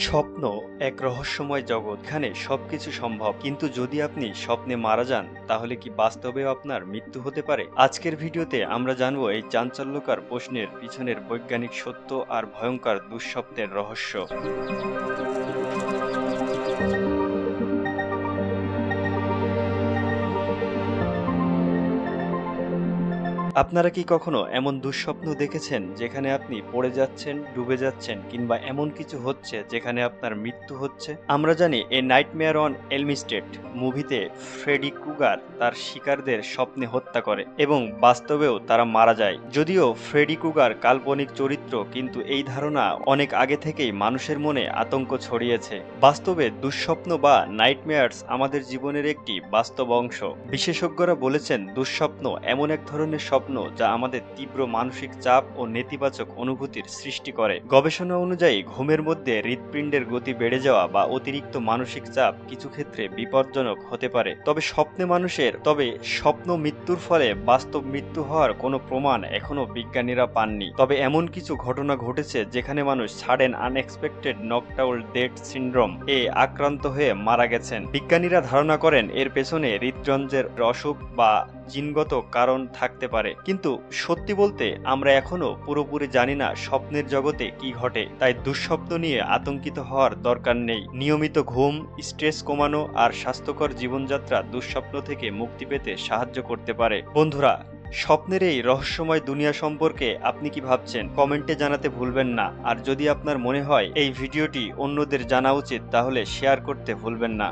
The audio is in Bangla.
স্বপ্ন এক রহস্যময় জগৎ। এখানে সবকিছু সম্ভব, কিন্তু যদি আপনি স্বপ্নে মারা যান তাহলে কি বাস্তবেও আপনার মৃত্যু হতে পারে? আজকের ভিডিওতে আমরা জানবো এই চাঞ্চল্যকর প্রশ্নের পিছনের বৈজ্ঞানিক সত্য আর ভয়ঙ্কর দুঃস্বপ্নের রহস্য। আপনারা কি কখনো এমন দুঃস্বপ্ন দেখেছেন যেখানে আপনি পড়ে যাচ্ছেন, ডুবে যাচ্ছেন, কিংবা এমন কিছু হচ্ছে যেখানে আপনার মৃত্যু হচ্ছে? আমরা জানি এ নাইটমেয়ার অন এলম স্ট্রিট মুভিতে ফ্রেডি ক্রুগার তার শিকারদের স্বপ্নে হত্যা করে এবং বাস্তবেও তারা মারা যায়। যদিও ফ্রেডি ক্রুগার কাল্পনিক চরিত্র, কিন্তু এই ধারণা অনেক আগে থেকেই মানুষের মনে আতঙ্ক ছড়িয়েছে। বাস্তবে দুঃস্বপ্ন বা নাইটমেয়ার্স আমাদের জীবনের একটি বাস্তব অংশ। বিশেষজ্ঞরা বলেছেন দুঃস্বপ্ন এমন এক ধরনের স্বপ্ন যা আমাদের তীব্র মানসিক চাপ ও নেতিবাচক অনুভূতির সৃষ্টি করে। গবেষণা অনুযায়ী ঘুমের মধ্যে হৃৎপিণ্ডের গতি বেড়ে যাওয়া বা অতিরিক্ত মানসিক চাপ কিছু ক্ষেত্রে বিপজ্জনক হতে পারে। তবে স্বপ্ন মৃত্যুর ফলে বাস্তব মৃত্যু হওয়ার কোনো প্রমাণ এখনো বিজ্ঞানীরা পাননি। তবে এমন কিছু ঘটনা ঘটেছে যেখানে মানুষ সাডেন আনএক্সপেক্টেড নকটাউল ডেথ সিনড্রোম এ আক্রান্ত হয়ে মারা গেছেন। বিজ্ঞানীরা ধারণা করেন এর পেছনে হৃদযন্ত্রের অসুখ বা জিনগত কারণ থাকতে পারে। কিন্তু সত্যি বলতে আমরা এখনো পুরোপুরি জানি না স্বপ্নের জগতে কি ঘটে। তাই দুঃস্বপ্ন নিয়ে আতঙ্কিত হওয়ার দরকার নেই। নিয়মিত ঘুম, স্ট্রেস কমানো আর স্বাস্থ্যকর জীবনযাত্রা দুঃস্বপ্ন থেকে মুক্তি পেতে সাহায্য করতে পারে। বন্ধুরা, স্বপ্নের এই রহস্যময় দুনিয়া সম্পর্কে আপনি কি ভাবছেন কমেন্টে জানাতে ভুলবেন না। আর যদি আপনার মনে হয় এই ভিডিওটি অন্যদের জানা উচিত তাহলে শেয়ার করতে ভুলবেন না।